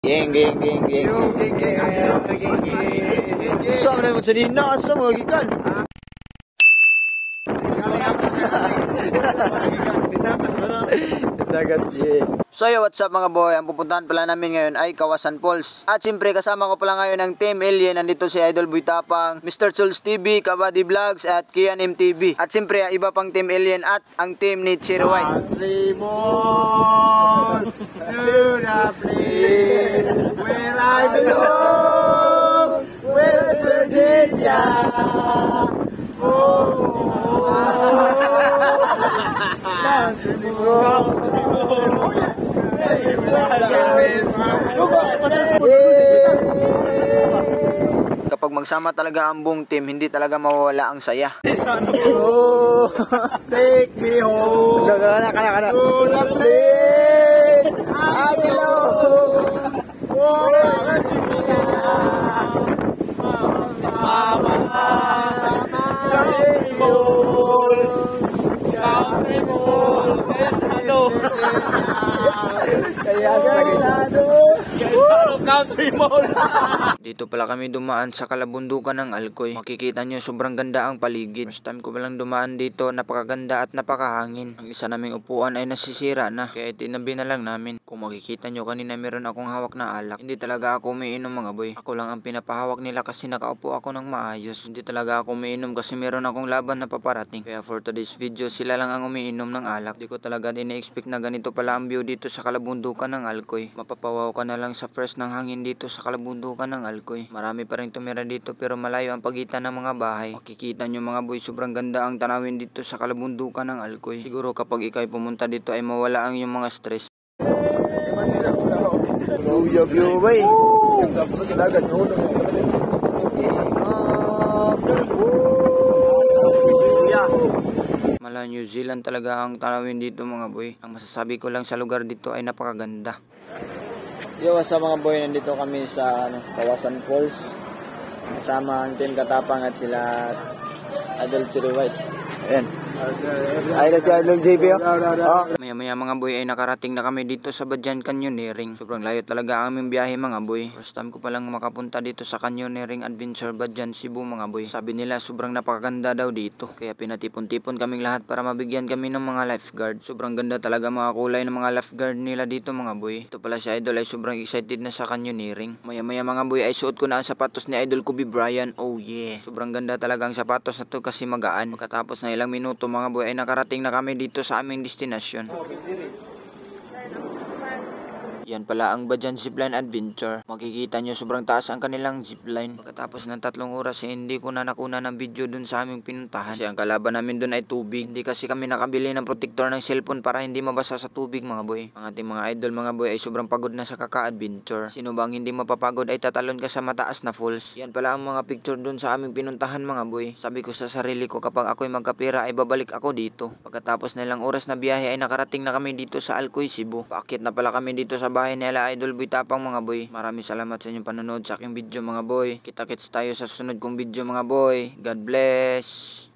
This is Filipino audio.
Geng. Yo, geng. Saan na mo sa dinas sa mga gikan? So yo, what's up mga boy? Ang pupuntahan pala namin ngayon ay Kawasan Falls. At siyempre kasama ko pala ngayon ang Team Alien. Nandito si Idol Boy Tapang, Mr. Souls TV, Kabady Vlogs at Kian MTV. At siyempre iba pang Team Alien at ang team ni Cherry White. Remote to the place where I belong, West Virginia. Kapag magsama talaga ang buong team, hindi talaga mawawala ang saya. Oh, take me home to the place I belong. Dito pala kami dumaan sa kalabundukan ng Alcoy. Makikita nyo sobrang ganda ang paligid. First time ko palang dumaan dito, napakaganda at napakahangin. Ang isa naming upuan ay nasisira na, kaya itinabi na lang namin. Kung makikita nyo kanina meron akong hawak na alak. Hindi talaga ako umiinom mga boy. Ako lang ang pinapahawak nila kasi nakaupo ako ng maayos. Hindi talaga ako umiinom kasi meron akong laban na paparating. Kaya for today's video sila lang ang umiinom ng alak. Di ko talaga din-expect na ganito pala ang view dito sa kalabundukan ng Alcoy. Mapapawaw ka na lang sa first ng hangin dito sa kalabundukan ng Alcoy. Marami pa rin tumira dito pero malayo ang pagitan ng mga bahay. Makikita nyo mga boy, sobrang ganda ang tanawin dito sa kalabundukan ng Alcoy. Siguro kapag ikay pumunta dito ay mawala ang iyong mga stress. View boy. Mala New Zealand talaga ang tanawin dito mga boy. Ang masasabi ko lang sa lugar dito ay napakaganda. Yo, what's up mga boy? Nandito kami sa Kawasan Falls. Kasama ang Team Katapang at sila Idol Cherry White. Ayan. Ay na si Idol JP. Maya mga boy ay nakarating na kami dito sa Badyan Canyoneering. Sobrang layo talaga ang aming biyahe mga boy. First time ko palang makapunta dito sa Canyoneering Adventure Badyan Cebu mga boy. Sabi nila sobrang napakaganda daw dito. Kaya pinatipon-tipon kaming lahat para mabigyan kami ng mga lifeguard. Sobrang ganda talaga mga kulay ng mga lifeguard nila dito mga boy. Ito pala si Idol ay sobrang excited na sa Canyoneering. Maya mga boy ay suot ko na ang sapatos ni Idol Kobe Bryant. Oh yeah. Sobrang ganda talaga ang sapatos na to kasi magaan. Pagkatapos na ilang minuto mga boy ay nakarating na kami dito sa aming destinasyon. Yan pala ang Badyan Zipline Adventure. Makikita nyo sobrang taas ang kanilang zipline. Pagkatapos ng 3 oras hindi ko na nakuna ng video dun sa aming pinuntahan. Kasi ang kalaban namin dun ay tubig. Hindi kasi kami nakabili ng protector ng cellphone para hindi mabasa sa tubig mga boy. Ang ating mga idol mga boy ay sobrang pagod na sa kaka-adventure. Sino bang hindi mapapagod ay tatalon ka sa mataas na falls. Yan pala ang mga picture dun sa aming pinuntahan mga boy. Sabi ko sa sarili ko kapag ako'y magkapira ay babalik ako dito. Pagkatapos na ilang oras na biyahe ay nakarating na kami dito sa Alcoy, Cebu. Paakyat na pala kami dito sa bahay nila Idol Boy Tapang mga boy. Maraming salamat sa inyong panonood sa aking video mga boy. Kita-kits tayo sa susunod kong video mga boy. God bless.